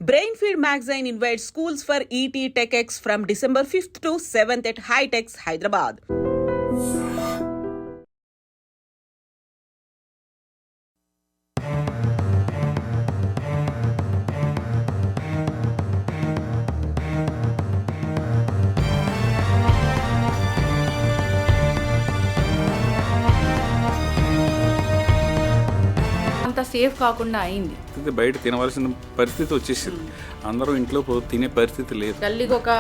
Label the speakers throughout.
Speaker 1: Brainfeed magazine invites schools for ET TechX from December 5th to 7th at High-Techs, Hyderabad.
Speaker 2: అంత safe కాకుండా అయింది.
Speaker 3: బయట తినవలసిన పరిస్థితి వచ్చేసింది. అందరూ ఇంట్లో తినే పరిస్థితి లేదు.
Speaker 2: గల్లీకి ఒక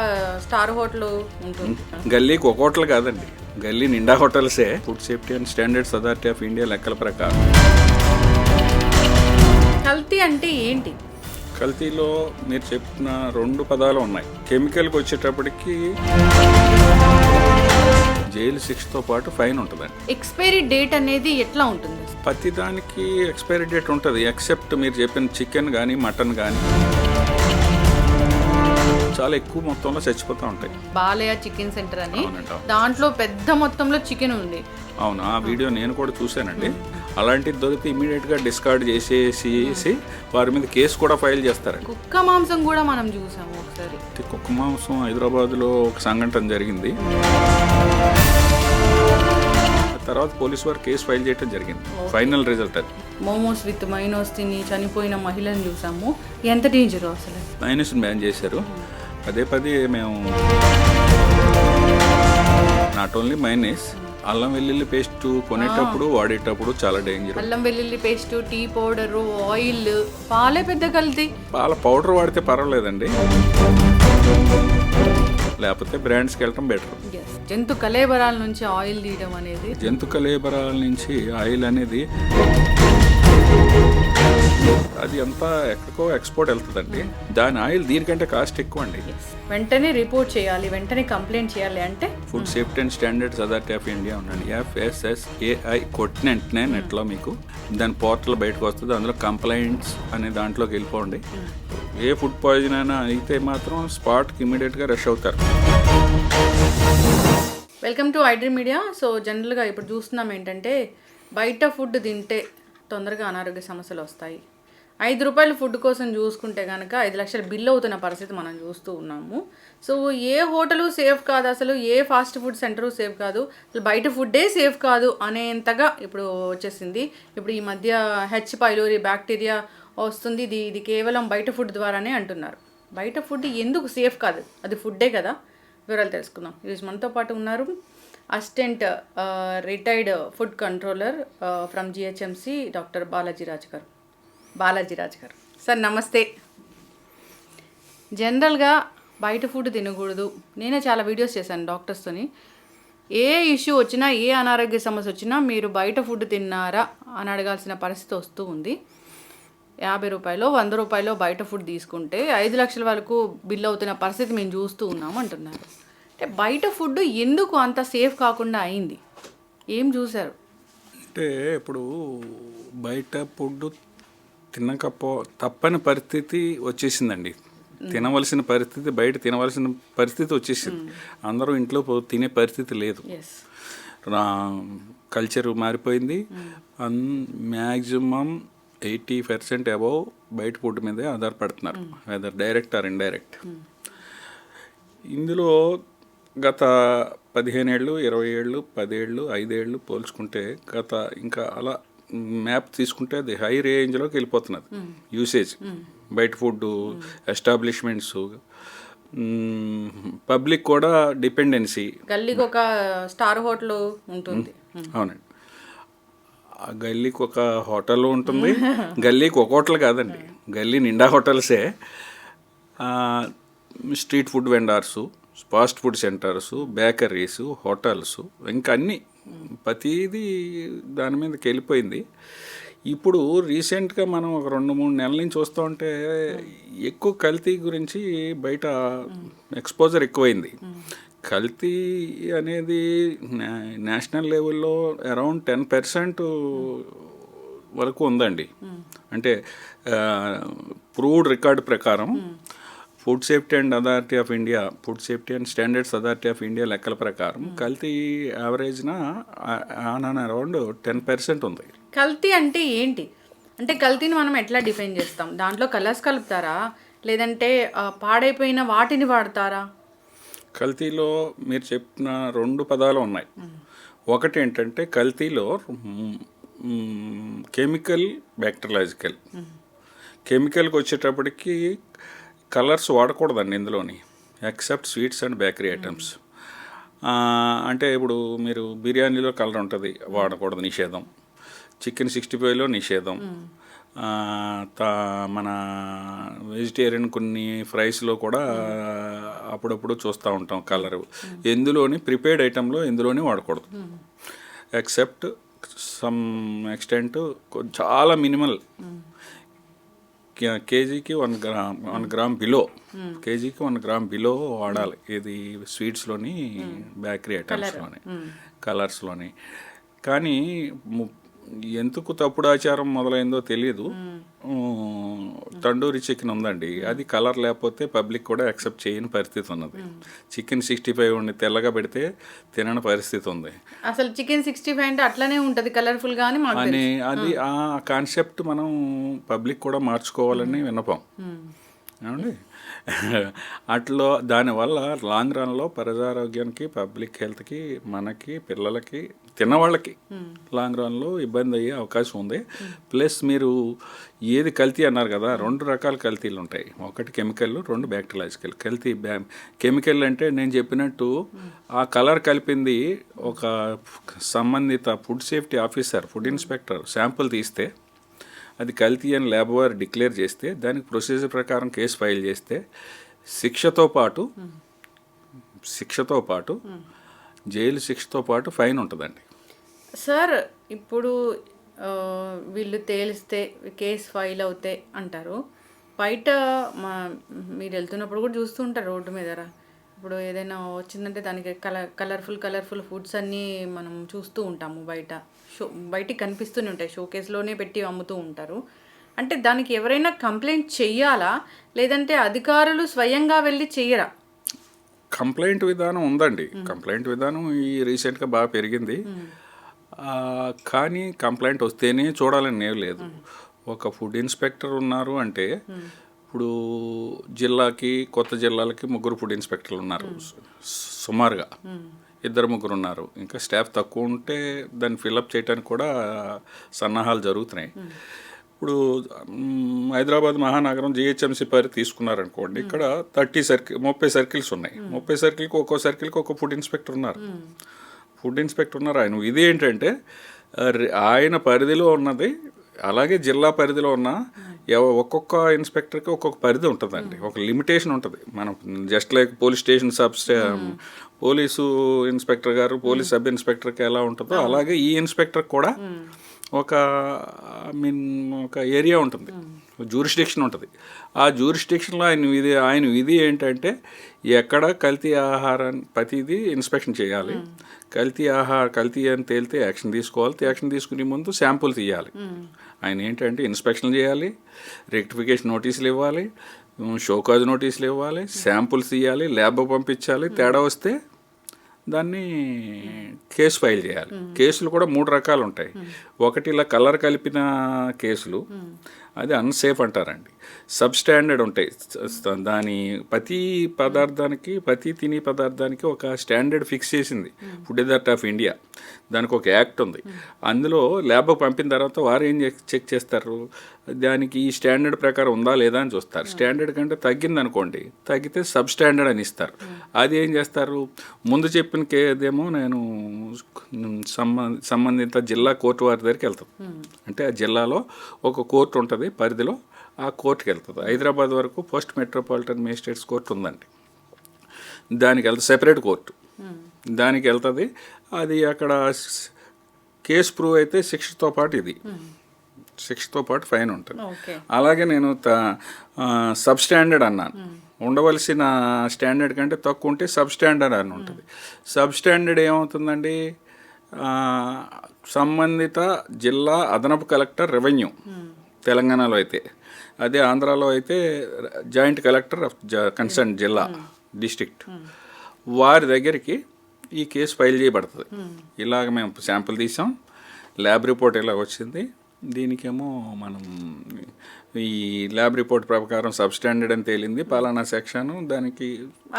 Speaker 2: స్టార్ హోటల్ ఉంటుంది.
Speaker 3: గల్లీకి ఒక హోటల్ కాదండి, గల్లీ నిండా హోటల్సే. Food safety and standards authority of India లెక్కల ప్రకారం.
Speaker 2: కల్తీ అంటే ఏంటి?
Speaker 3: కల్తీలో మీరు చెప్పిన రెండు పదాలు ఉన్నాయి. కెమికల్కి వచ్చేటప్పటికి జైలు శిక్షతో పాటు ఫైన్ ఉంటుందండి.
Speaker 2: ఎక్స్పైరీ డేట్ అనేది ఎట్లా ఉంటుంది?
Speaker 3: ప్రతి దానికి ఎక్స్పైరీ డేట్ ఉంటుంది, ఎక్సెప్ట్ మీరు చెప్పిన చికెన్ కానీ మటన్ కానీ చాలా ఎక్కువ మొత్తంలో చచ్చిపోతూ ఉంటాయి.
Speaker 2: బాలయ్య చికెన్ సెంటర్ అని, దాంట్లో పెద్ద మొత్తంలో చికెన్ ఉంది.
Speaker 3: అవును, ఆ వీడియో నేను కూడా చూశానండి. అలాంటిది దొరికితే ఇమీడియట్గా డిస్కార్డ్ చేసేసి వారి మీద కేసు కూడా ఫైల్ చేస్తారండి.
Speaker 2: కుక్క మాంసం కూడా మనం చూసాము ఒకసారి.
Speaker 3: కుక్క మాంసం హైదరాబాద్లో ఒక సంఘటన జరిగింది. తర్వాత పోలీసు వారు కేసు ఫైల్ చేయడం జరిగింది. ఫైనల్ రిజల్ట్ అది.
Speaker 2: మోమోస్ విత్ మైనోస్ తిని చనిపోయిన మహిళను చూసాము. ఎంత డేంజర్ అసలు.
Speaker 3: మైనస్ని బ్యాన్ చేశారు. పదే మేము నాట్ ఓన్లీ మైనస్, అల్లం వెల్లుల్లి పేస్ట్ కొనేటప్పుడు వాడేటప్పుడు చాలా డేంజర్.
Speaker 2: అల్లం వెల్లుల్లి పేస్ట్, టీ పౌడర్, ఆయిల్, పాలే పెద్ద కల్తీ.
Speaker 3: పాల పౌడర్ వాడితే పర్వాలేదండి, లేకపోతే బ్రాండ్స్కి వెళ్ళటం బెటర్.
Speaker 2: జంతు కళేబరాల నుంచి ఆయిల్ తీయడం అనేది,
Speaker 3: జంతు కళేబరాల నుంచి ఆయిల్ అనేది అది అంతా ఎక్కడికో ఎక్స్పోర్ట్ వెళ్తుందండి. దాని ఆయిల్ దీనికంటే కాస్ట్ ఎక్కువ అండి.
Speaker 2: వెంటనే రిపోర్ట్ చేయాలి, వెంటనే కంప్లైంట్ చేయాలి. అంటే
Speaker 3: food safety and standards authority of India ఉండండి, FSSAI కొట్టిన వెంటనే నెట్లో మీకు దాని పోర్టల్ బయటకు వస్తుంది. అందులో కంప్లైంట్స్ అనే దాంట్లోకి వెళ్ళిపోండి. ఏ ఫుడ్ పాయిజన్ అయినా అయితే మాత్రం స్పాట్కి ఇమీడియట్గా రష్ అవుతారు.
Speaker 2: Welcome to iDream media. So జనరల్గా ఇప్పుడు చూస్తున్నాం ఏంటంటే, బయట ఫుడ్ తింటే తొందరగా అనారోగ్య సమస్యలు వస్తాయి. 5 రూపాయల ఫుడ్ కోసం చూసుకుంటే కనుక 5 లక్షల బిల్లు అవుతున్న పరిస్థితి మనం చూస్తూ ఉన్నాము. సో ఏ హోటలు సేఫ్ కాదు, అసలు ఏ ఫాస్ట్ ఫుడ్ సెంటరు సేఫ్ కాదు, అసలు బయట ఫుడ్డే సేఫ్ కాదు అనేంతగా ఇప్పుడు వచ్చేసింది. ఇప్పుడు ఈ మధ్య హెచ్ పైలోరీ బ్యాక్టీరియా వస్తుంది. ఇది కేవలం బయట ఫుడ్ ద్వారానే అంటున్నారు. బయట ఫుడ్ ఎందుకు సేఫ్ కాదు? అది ఫుడ్డే కదా. వివరాలు తెలుసుకుందాం. ఈరోజు మనతో పాటు ఉన్నారు assistant retired food controller from GHMC doctor Balaji Raj గారు. సార్ నమస్తే. జనరల్గా బయట ఫుడ్ తినకూడదు, నేనే చాలా వీడియోస్ చేశాను డాక్టర్స్తోని. ఏ ఇష్యూ వచ్చినా, ఏ అనారోగ్య సమస్య వచ్చినా మీరు బయట ఫుడ్ తిన్నారా అని అడగాల్సిన పరిస్థితి వస్తూ ఉంది. 50 రూపాయలు 100 రూపాయలు బయట ఫుడ్ తీసుకుంటే 5 లక్షల వరకు బిల్ అవుతున్న పరిస్థితి మేము చూస్తూ ఉన్నాము అంటున్నారు. అంటే బయట ఫుడ్ ఎందుకు అంత సేఫ్ కాకుండా అయింది? ఏం చూశారు?
Speaker 3: అంటే ఇప్పుడు బయట ఫుడ్ తప్పని పరిస్థితి వచ్చేసిందండి. తినవలసిన పరిస్థితి, బయట తినవలసిన పరిస్థితి వచ్చేసింది. అందరూ ఇంట్లో తినే పరిస్థితి లేదు. కల్చర్ మారిపోయింది. మ్యాక్సిమం 80% అబౌవ్ బయట ఫుడ్ మీదే ఆధారపడుతున్నారు, వెదర్ డైరెక్ట్ ఆర్ ఇండైరెక్ట్. ఇందులో గత 15 ఏళ్ళు, 20 ఏళ్ళు, 10 ఏళ్ళు, 5 ఏళ్ళు పోల్చుకుంటే ఇంకా అలా మ్యాప్ తీసుకుంటే అది హై రేంజ్లోకి వెళ్ళిపోతున్నది యూసేజ్. బయట ఫుడ్ ఎస్టాబ్లిష్మెంట్స్, పబ్లిక్ కూడా డిపెండెన్సీ.
Speaker 2: గల్లీకి ఒక స్టార్ హోటల్ ఉంటుంది.
Speaker 3: అవునండి, గల్లీకి ఒక హోటల్ ఉంటుంది. గల్లీకి ఒక హోటల్ కాదండి, గల్లీ నిండా హోటల్సే. Street food vendors, fast food centres, bakeries, hotels, ఇంకా అన్నీ ప్రతిదీ దాని మీదకి వెళ్ళిపోయింది. ఇప్పుడు రీసెంట్గా మనం ఒక 2-3 నెలల నుంచి చూస్తూ ఉంటే ఎక్కువ కల్తీ గురించి బయట ఎక్స్పోజర్ ఎక్కువైంది. కల్తీ అనేది నేషనల్ లెవెల్లో అరౌండ్ 10% వరకు ఉందండి. అంటే ప్రూవ్డ్ రికార్డు ప్రకారం food safety and authority of India, food safety and standards authority of India లెక్కల ప్రకారం కల్తీ యావరేజ్న ఆన్ అరౌండ్ 10% ఉంది.
Speaker 2: కల్తీ అంటే ఏంటి? అంటే కల్తీని మనం ఎట్లా డిఫైన్ చేస్తాం? దాంట్లో కలర్స్ కలుపుతారా, లేదంటే పాడైపోయిన వాటిని వాడతారా?
Speaker 3: కల్తీలో మీరు చెప్పిన 2 పదాలు ఉన్నాయి. ఒకటి ఏంటంటే కల్తీలో కెమికల్, బ్యాక్టీరియాలజికల్. కెమికల్కి వచ్చేటప్పటికి కలర్స్ వాడకూడదండి ఇందులోని, except sweets and bakery items. అంటే ఇప్పుడు మీరు బిర్యానీలో కలర్ ఉంటుంది, వాడకూడదు, నిషేధం. చికెన్ 65లో నిషేధం. మన వెజిటేరియన్ కొన్ని ఫ్రైస్లో కూడా అప్పుడప్పుడు చూస్తూ ఉంటాం కలరు. ఎందులోని ప్రిపేర్డ్ ఐటెంలో ఎందులోని వాడకూడదు, ఎక్సెప్ట్ సమ్ ఎక్స్టెంట్ చాలా మినిమల్. కేజీకి 1 గ్రామ్ బిలో, కేజీకి 1 గ్రామ్ బిలో వాడాలి. ఇది స్వీట్స్లోని, బేకరీ ఐటమ్స్లోని, కలర్స్లోని. కానీ ఎందుకు తప్పుడు ఆచారం మొదలైందో తెలియదు. తండూరి చికెన్ ఉందండి, అది కలర్ లేకపోతే పబ్లిక్ కూడా యాక్సెప్ట్ చేయని పరిస్థితి ఉన్నది. చికెన్ 65 ఉండి తెల్లగా పెడితే తినని పరిస్థితి ఉంది.
Speaker 2: అసలు చికెన్ 65 అంటే అట్లనే ఉంటుంది కలర్ఫుల్గా అని
Speaker 3: అది ఆ కాన్సెప్ట్ మనం పబ్లిక్ కూడా మార్చుకోవాలని విన్నపం ఏమండి. అట్లో దానివల్ల లాంగ్ రన్లో ప్రజారోగ్యానికి, పబ్లిక్ హెల్త్కి, మనకి, పిల్లలకి, తిన్నవాళ్ళకి లాంగ్ రన్లో ఇబ్బంది అయ్యే అవకాశం ఉంది. ప్లస్ మీరు ఏది కల్తీ అన్నారు కదా, 2 రకాల కల్తీలు ఉంటాయి. ఒకటి కెమికల్, 2 బ్యాక్టీరియాలజికల్. కల్తీ కెమికల్ అంటే నేను చెప్పినట్టు ఆ కలర్ కలిపింది ఒక సంబంధిత food safety officer, food inspector sample తీస్తే అది కల్తీ అని ల్యాబ్ వారు డిక్లేర్ చేస్తే దానికి ప్రొసీజర్ ప్రకారం కేసు ఫైల్ చేస్తే శిక్షతో పాటు జైలు శిక్షతో పాటు ఫైన్ ఉంటుందండి.
Speaker 2: సార్ ఇప్పుడు వీళ్ళు తేలిస్తే కేసు ఫైల్ అవుతాయి అంటారు. బయట మీరు వెళ్తున్నప్పుడు కూడా చూస్తూ ఉంటారు రోడ్డు మీద. ఇప్పుడు ఏదైనా వచ్చిందంటే దానికి కలర్ఫుల్ ఫుడ్స్ అన్నీ మనం చూస్తూ ఉంటాము. బయటికి కనిపిస్తూనే ఉంటాయి, షోకేస్లోనే పెట్టి అమ్ముతూ ఉంటారు. అంటే దానికి ఎవరైనా కంప్లైంట్ చెయ్యాలా, లేదంటే అధికారులు స్వయంగా వెళ్ళి చెయ్యరా?
Speaker 3: కంప్లైంట్ విధానం ఉందండి. కంప్లైంట్ విధానం ఈ రీసెంట్గా బాగా పెరిగింది. కానీ కంప్లైంట్ వస్తేనే చూడాలని ఏం లేదు. ఒక ఫుడ్ ఇన్స్పెక్టర్ ఉన్నారు అంటే, ఇప్పుడు కొత్త జిల్లాలకి 3 ఫుడ్ ఇన్స్పెక్టర్లు ఉన్నారు సుమారుగా, 2-3 ఉన్నారు. ఇంకా స్టాఫ్ తక్కువ ఉంటే దాన్ని ఫిల్అప్ చేయడానికి కూడా సన్నాహాలు జరుగుతున్నాయి. ఇప్పుడు హైదరాబాద్ మహానగరం జిహెచ్ఎంసీ పరిధి తీసుకున్నారనుకోండి, ఇక్కడ 30 సర్కిల్స్ ఉన్నాయి. 30 సర్కిల్కి ఒక్కో సర్కిల్కి ఒక ఫుడ్ ఇన్స్పెక్టర్ ఉన్నారు. ఆయన ఇది ఏంటంటే ఆయన పరిధిలో ఉన్నది, అలాగే జిల్లా పరిధిలో ఉన్న ఒక్కొక్క ఇన్స్పెక్టర్కి ఒక్కొక్క పరిధి ఉంటుందండి, ఒక లిమిటేషన్ ఉంటుంది. మనం just like police station police inspector గారు, పోలీస్ సబ్ ఇన్స్పెక్టర్కి ఎలా ఉంటుందో అలాగే ఈ ఇన్స్పెక్టర్ కూడా ఒక ఏరియా ఉంటుంది, జ్యూరిస్డిక్షన్ ఉంటుంది. ఆ జ్యూరిస్డిక్షన్లో ఆయన విధి ఏంటంటే ఎక్కడ కల్తీ ఆహారాన్ని ప్రతిదీ ఇన్స్పెక్షన్ చేయాలి. కల్తీ అని తేలితే యాక్షన్ తీసుకోవాలి. యాక్షన్ తీసుకునే ముందు శాంపుల్ తీయాలి. ఆయన ఏంటంటే ఇన్స్పెక్షన్ చేయాలి, రెక్టిఫికేషన్ నోటీసులు ఇవ్వాలి, షోకాజ్ నోటీసులు ఇవ్వాలి, శాంపుల్స్ తీయాలి, ల్యాబ్ పంపించాలి. తేడా వస్తే దాన్ని కేసు ఫైల్ చేయాలి. కేసులు కూడా 3 రకాలు ఉంటాయి. ఒకటి ఇలా కలర్ కలిపిన కేసులు, అది అన్సేఫ్ అంటారండి. సబ్ స్టాండర్డ్ ఉంటాయి. దాని ప్రతి తినే పదార్థానికి ఒక స్టాండర్డ్ ఫిక్స్ చేసింది ఫుడ్ అథారిటీ ఆఫ్ ఇండియా. దానికి ఒక యాక్ట్ ఉంది. అందులో ల్యాబ్ పంపిన తర్వాత వారు ఏం చెక్ చేస్తారు, దానికి ఈ స్టాండర్డ్ ప్రకారం ఉందా లేదా అని చూస్తారు. స్టాండర్డ్ కంటే తగ్గిందనుకోండి, తగ్గితే సబ్ స్టాండర్డ్ అని ఇస్తారు. అది ఏం చేస్తారు, ముందు చెప్పిన కేదేమో నేను సంబంధిత జిల్లా కోర్టు వారి దగ్గరికి వెళ్తాను. అంటే ఆ జిల్లాలో ఒక కోర్టు ఉంటుంది పరిధిలో, ఆ కోర్టుకి వెళ్తుంది. హైదరాబాద్ వరకు పోస్ట్ మెట్రోపాలిటన్ మేజిస్ట్రేట్స్ కోర్టు ఉందండి. దానికి వెళ్తుంది, సెపరేట్ కోర్టు. దానికి వెళ్తుంది. అది అక్కడ కేసు ప్రూవ్ అయితే శిక్షతో పాటు ఫైన్ ఉంటుంది. అలాగే నేను సబ్ స్టాండర్డ్ అన్నాను. ఉండవలసిన స్టాండర్డ్ కంటే తక్కువ ఉంటే సబ్ స్టాండర్డ్ అని ఉంటుంది. సబ్ స్టాండర్డ్ ఏమవుతుందండి, సంబంధిత జిల్లా అదనపు కలెక్టర్ రెవెన్యూ తెలంగాణలో అయితే, అదే ఆంధ్రాలో అయితే జాయింట్ కలెక్టర్ ఆఫ్ కన్సర్న్ జిల్లా డిస్ట్రిక్ట్ వారి దగ్గరికి ఈ కేసు ఫైల్ చేయబడుతుంది. ఇలాగ మేము శాంపుల్ తీసాం, ల్యాబ్ రిపోర్ట్ ఇలా వచ్చింది, దీనికేమో మనం ఈ ల్యాబ్ రిపోర్ట్ ప్రకారం సబ్స్టాండర్డ్ అని తేలింది పలానా సెక్షన్, దానికి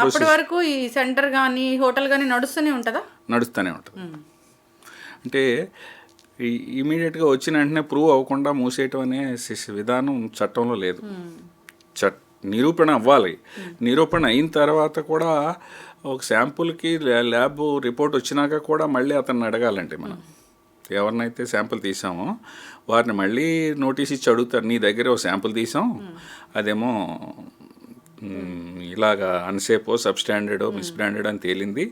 Speaker 2: అప్పటి వరకు ఈ సెంటర్ కానీ హోటల్ కానీ నడుస్తూనే ఉంటుందా?
Speaker 3: నడుస్తూనే ఉంటుంది. అంటే ఇమీడియట్గా వచ్చిన వెంటనే ప్రూవ్ అవ్వకుండా మూసేయటం అనే విధానం చట్టంలో లేదు. నిరూపణ అవ్వాలి. నిరూపణ అయిన తర్వాత కూడా ఒక శాంపుల్కి ల్యాబ్ రిపోర్ట్ వచ్చినాక కూడా మళ్ళీ అతన్ని అడగాలండి. మనం ఎవరినైతే శాంపుల్ తీసామో వారిని మళ్ళీ నోటీస్ ఇచ్చి అడుగుతారు, నీ దగ్గర ఒక శాంపుల్ తీసాం, అదేమో ఇలాగా అన్సేఫో సబ్స్టాండర్డ్ మిస్బ్రాండెడ్ అని తేలింది,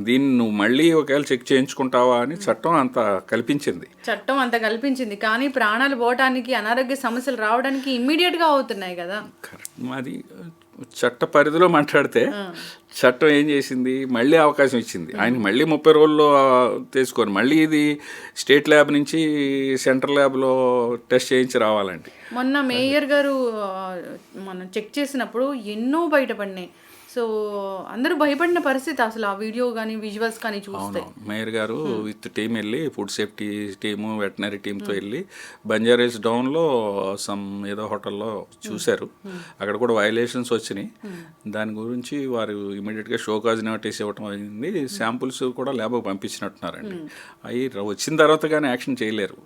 Speaker 3: దీన్ని నువ్వు మళ్ళీ ఒకవేళ చెక్ చేయించుకుంటావా అని చట్టం అంత కల్పించింది.
Speaker 2: కానీ ప్రాణాలు పోవటానికి, అనారోగ్య సమస్యలు రావడానికి ఇమ్మీడియట్గా అవుతున్నాయి కదా.
Speaker 3: అది చట్ట పరిధిలో మాట్లాడితే చట్టం ఏం చేసింది, మళ్ళీ అవకాశం ఇచ్చింది. ఆయన మళ్ళీ 30 రోజుల్లో తీసుకొని మళ్ళీ ఇది స్టేట్ ల్యాబ్ నుంచి సెంట్రల్ ల్యాబ్లో టెస్ట్ చేయించి రావాలండి.
Speaker 2: మొన్న మేయర్ గారు మనం చెక్ చేసినప్పుడు ఎన్నో బయటపడినాయి. సో అందరూ భయపడిన పరిస్థితి అసలు ఆ వీడియో కానీ విజువల్స్ కానీ చూస్తే.
Speaker 3: మేయర్ గారు విత్ టీం వెళ్ళి ఫుడ్ సేఫ్టీ టీము వెటనరీ టీంతో వెళ్ళి బంజారాస్ డౌన్లో ఏదో హోటల్లో చూశారు. అక్కడ కూడా వైలేషన్స్ వచ్చినాయి. దాని గురించి వారు ఇమీడియట్గా షోకాజ్ నోటీస్ ఇవ్వటం అయింది. శాంపుల్స్ కూడా ల్యాబ్కి పంపించినట్టున్నారండి. అవి వచ్చిన తర్వాత కానీ యాక్షన్ చేయలేరు.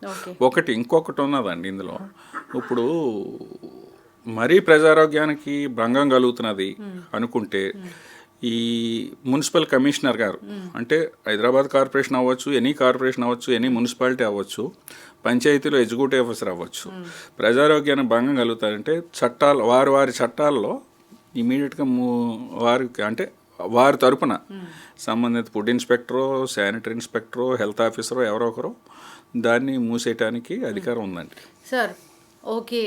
Speaker 3: ఇంకొకటి ఉన్నదండి ఇందులో. ఇప్పుడు మరీ ప్రజారోగ్యానికి భంగం కలుగుతున్నది అనుకుంటే ఈ మున్సిపల్ కమిషనర్ గారు, అంటే హైదరాబాద్ కార్పొరేషన్ అవ్వచ్చు, ఎనీ కార్పొరేషన్ అవ్వచ్చు, ఎనీ మున్సిపాలిటీ అవ్వచ్చు, పంచాయతీలో ఎగ్జిక్యూటివ్ ఆఫీసర్ అవ్వచ్చు, ప్రజారోగ్యానికి భంగం కలుగుతారంటే వారి చట్టాల్లో ఇమీడియట్గా వారికి అంటే వారి తరపున సంబంధిత ఫుడ్ ఇన్స్పెక్టరో, శానిటరీ ఇన్స్పెక్టరో, హెల్త్ ఆఫీసరో ఎవరో ఒకరు దాన్ని మూసేయటానికి అధికారం ఉందండి.
Speaker 2: సార్ ఓకే,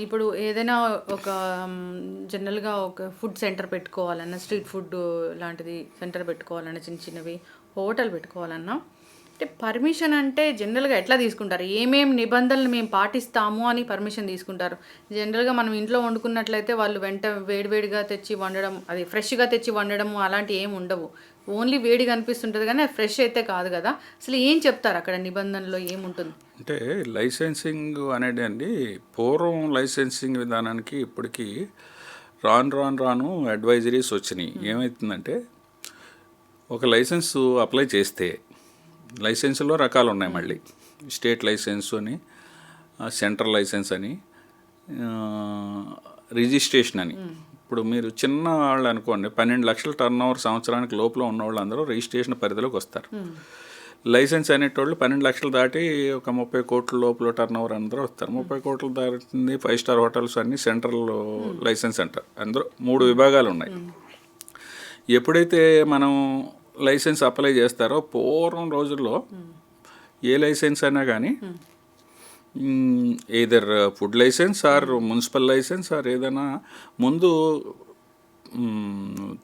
Speaker 2: ఇప్పుడు ఏదైనా ఒక జనరల్గా ఒక ఫుడ్ సెంటర్ పెట్టుకోవాలన్నా, స్ట్రీట్ ఫుడ్ లాంటిది సెంటర్ పెట్టుకోవాలన్నా, చిన్నవి హోటల్ పెట్టుకోవాలన్నా, అంటే పర్మిషన్ అంటే జనరల్గా ఎట్లా తీసుకుంటారు? ఏమేమి నిబంధనలు మేము పాటిస్తాము అని పర్మిషన్ తీసుకుంటారు? జనరల్గా మనం ఇంట్లో వండుకున్నట్లయితే వాళ్ళు వేడివేడిగా తెచ్చి వండడం, అది ఫ్రెష్గా తెచ్చి వండడం అలాంటివి ఏమి ఉండవు. ఓన్లీ వేడిగా అనిపిస్తుంటుంది కానీ ఫ్రెష్ అయితే కాదు కదా. అసలు ఏం చెప్తారు అక్కడ నిబంధనలో ఏముంటుంది?
Speaker 3: అంటే లైసెన్సింగ్ అనేది అండి, పూర్వం లైసెన్సింగ్ విధానానికి ఇప్పటికీ రాను అడ్వైజరీస్ వచ్చినాయి. ఏమవుతుందంటే ఒక లైసెన్స్ అప్లై చేస్తే లైసెన్స్లో రకాలు ఉన్నాయి. మళ్ళీ స్టేట్ లైసెన్స్ అని, సెంట్రల్ లైసెన్స్ అని, రిజిస్ట్రేషన్ అని. ఇప్పుడు మీరు చిన్న వాళ్ళు అనుకోండి, 12 లక్షల టర్న్ ఓవర్ సంవత్సరానికి లోపల ఉన్న వాళ్ళు అందరూ రిజిస్ట్రేషన్ పరిధిలోకి వస్తారు. లైసెన్స్ అనేటోళ్ళు 12 లక్షలు దాటి ఒక 30 కోట్ల లోపల టర్న్ ఓవర్ అందరూ వస్తారు. 30 కోట్లు దాటింది 5 స్టార్ హోటల్స్ అన్నీ సెంట్రల్ లైసెన్స్ అంటారు. అందులో 3 విభాగాలు ఉన్నాయి. ఎప్పుడైతే మనం లైసెన్స్ అప్లై చేస్తారో, పూర్వం రోజుల్లో ఏ లైసెన్స్ అయినా కానీ either food license or municipal license or ఏదైనా ముందు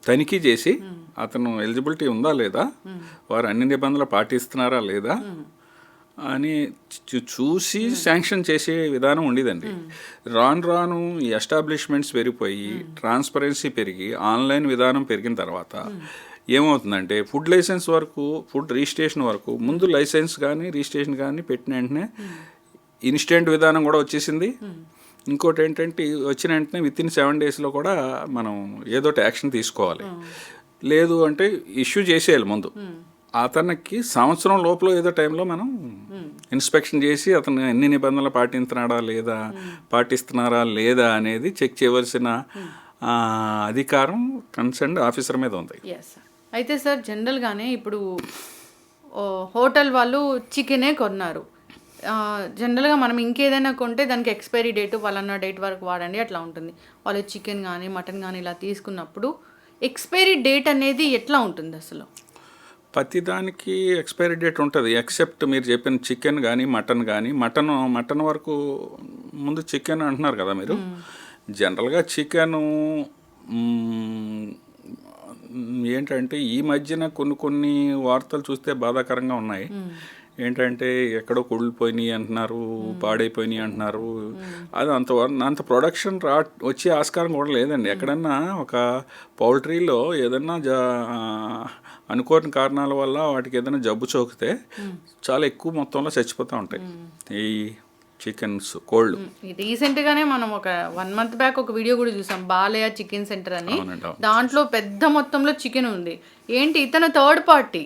Speaker 3: తనిఖీ చేసి అతను ఎలిజిబిలిటీ ఉందా లేదా, వారు అన్ని నిబంధనలు పాటిస్తున్నారా లేదా అని చూసి శాంక్షన్ చేసే విధానం ఉండేదండి. రాను ఈ ఎస్టాబ్లిష్మెంట్స్ పెరిగిపోయి ట్రాన్స్పరెన్సీ పెరిగి ఆన్లైన్ విధానం పెరిగిన తర్వాత ఏమవుతుందంటే ఫుడ్ లైసెన్స్ వరకు, ఫుడ్ రిజిస్ట్రేషన్ వరకు ముందు లైసెన్స్ కానీ రిజిస్ట్రేషన్ కానీ పెట్టిన వెంటనే ఇన్స్టెంట్ విధానం కూడా వచ్చేసింది. ఇంకోటి ఏంటంటే వచ్చిన వెంటనే విత్ ఇన్ 7 daysలో కూడా మనం ఏదో యాక్షన్ తీసుకోవాలి. లేదు అంటే ఇష్యూ చేసేయాలి ముందు. అతనికి సంవత్సరం లోపల ఏదో టైంలో మనం ఇన్స్పెక్షన్ చేసి అతను ఎన్ని నిబంధనలు పాటిస్తున్నారా లేదా అనేది చెక్ చేయవలసిన అధికారం కన్సర్న్ ఆఫీసర్ మీద ఉంది.
Speaker 2: అయితే సార్ జనరల్గానే ఇప్పుడు హోటల్ వాళ్ళు చికెనే కొన్నారు. జనరల్గా మనం ఇంకేదైనా కొంటే దానికి ఎక్స్పైరీ డేటు పలానా డేట్ వరకు వాడండి అట్లా ఉంటుంది. వాళ్ళు చికెన్ కానీ మటన్ కానీ ఇలా తీసుకున్నప్పుడు ఎక్స్పైరీ డేట్ అనేది ఎట్లా ఉంటుంది అసలు?
Speaker 3: ప్రతిదానికి ఎక్స్పైరీ డేట్ ఉంటుంది, ఎక్సెప్ట్ మీరు చెప్పిన చికెన్ కానీ మటన్ కానీ. మటన్ వరకు ముందు చికెన్ అంటున్నారు కదా మీరు. జనరల్గా చికెను ఏంటంటే ఈ మధ్యన కొన్ని వార్తలు చూస్తే బాధాకరంగా ఉన్నాయి. ఏంటంటే ఎక్కడో కుళ్ళిపోయినాయి అంటున్నారు, పాడైపోయినాయి అంటున్నారు. అది అంత ప్రొడక్షన్ వచ్చే ఆస్కారం కూడా లేదండి. ఎక్కడన్నా ఒక పౌల్ట్రీలో ఏదన్నా అనుకోని కారణాల వల్ల వాటికి ఏదైనా జబ్బు సోకితే చాలా ఎక్కువ మొత్తంలో చచ్చిపోతూ ఉంటాయి. ఈ చికెన్స్ కోళ్ళు.
Speaker 2: రీసెంట్గానే మనం ఒక 1 month బ్యాక్ ఒక వీడియో కూడా చూసాం, బాలయ్య చికెన్ సెంటర్ అని.
Speaker 3: అవునండి, అవును.
Speaker 2: దాంట్లో పెద్ద మొత్తంలో చికెన్ ఉంది. ఏంటి, ఇతను థర్డ్ పార్టీ,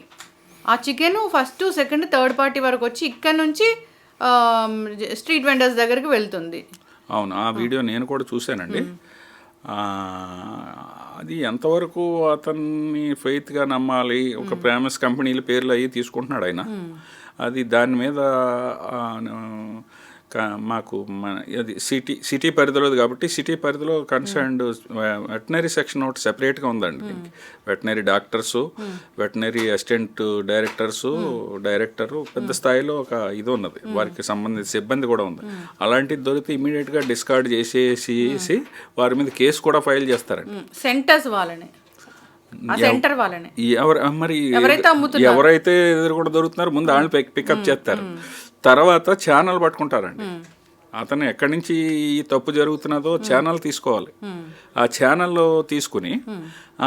Speaker 2: ఆ chicken first second third party వరకు వచ్చి ఇక్కడ నుంచి స్ట్రీట్ వెండర్స్ దగ్గరికి వెళ్తుంది.
Speaker 3: అవును, ఆ వీడియో నేను కూడా చూశానండి. అది ఎంతవరకు అతన్ని ఫెయిత్గా నమ్మాలి, ఒక ఫేమస్ కంపెనీల పేర్లు అవి తీసుకుంటున్నాడు ఆయన. అది దాని మీద మాకు అది సిటీ పరిధిలోది కాబట్టి సిటీ పరిధిలో కన్సర్న్డ్ వెటనరీ సెక్షన్ ఒకటి సెపరేట్గా ఉందండి దీనికి. Veterinary doctors, veterinary assistant directors, director, పెద్ద స్థాయిలో ఒక ఇది ఉన్నది, వారికి సంబంధించిన సిబ్బంది కూడా ఉంది. అలాంటిది దొరికితే ఇమీడియట్గా డిస్కార్డ్ చేసేసి వారి మీద కేసు కూడా ఫైల్ చేస్తారండి.
Speaker 2: సెంటర్స్ వాళ్ళని, సెంటర్ వాళ్ళని,
Speaker 3: మరి ఎవరైతే ఎదురు కూడా దొరుకుతున్నారో ముందు వాళ్ళని పికప్ చేస్తారు, తర్వాత ఛానల్ పట్టుకుంటారండి. అతను ఎక్కడి నుంచి ఈ తప్పు జరుగుతున్నదో ఛానల్ తీసుకోవాలి. ఆ ఛానల్లో తీసుకుని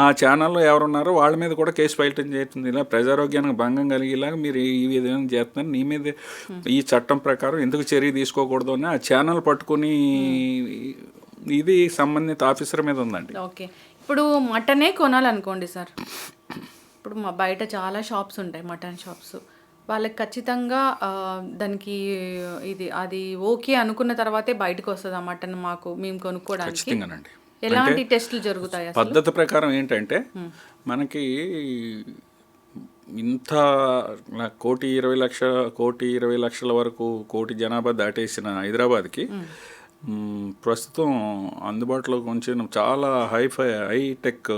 Speaker 3: ఆ ఛానల్లో ఎవరున్నారో వాళ్ళ మీద కూడా కేసు ఫైల్ చేస్తుంది. ఇలా ప్రజారోగ్యానికి భంగం కలిగేలాగా మీరు ఈ విధంగా చేస్తున్నారు, నీ మీద ఈ చట్టం ప్రకారం ఎందుకు చర్య తీసుకోకూడదు అని ఆ ఛానల్ పట్టుకుని ఇది సంబంధిత ఆఫీసర్ మీద ఉందండి.
Speaker 2: ఓకే, ఇప్పుడు మటనే కొనాలనుకోండి సార్, ఇప్పుడు మా బయట చాలా షాప్స్ ఉంటాయి, మటన్ షాప్స్. వాళ్ళకి ఖచ్చితంగా దానికి అది ఓకే అనుకున్న తర్వాతే బయటకు వస్తుంది ఆ మటన్ మేము కొనుక్కోవడానికి. ఎలాంటి టెస్టులు జరుగుతాయి?
Speaker 3: పద్ధతి ప్రకారం ఏంటంటే మనకి ఇంత 1,20,00,000 వరకు 1,00,00,000 జనాభా దాటేసిన హైదరాబాద్కి ప్రస్తుతం అందుబాటులో కొంచెం చాలా హైటెక్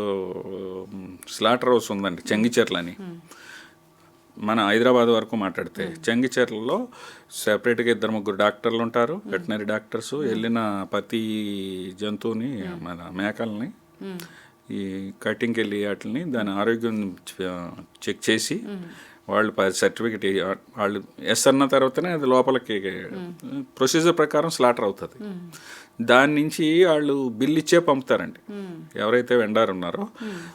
Speaker 3: స్లాటర్ హౌస్ ఉందండి, చెంగిచెర్లని. మన హైదరాబాద్ వరకు మాట్లాడితే చెంగిచెర్లలో సెపరేట్గా 2-3 డాక్టర్లు ఉంటారు, వెటనరీ డాక్టర్స్. వెళ్ళిన ప్రతి జంతువుని, మన మేకల్ని ఈ కటింగ్కి వెళ్ళి వాటిని దాని ఆరోగ్యం చెక్ చేసి వాళ్ళు సర్టిఫికెట్ వాళ్ళు ఎస్ అన్న తర్వాతనే అది లోపలికి ప్రొసీజర్ ప్రకారం స్లాటర్ అవుతుంది. దాని నుంచి వాళ్ళు బిల్ ఇచ్చే పంపుతారండి ఎవరైతే వెండర్ ఉన్నారో.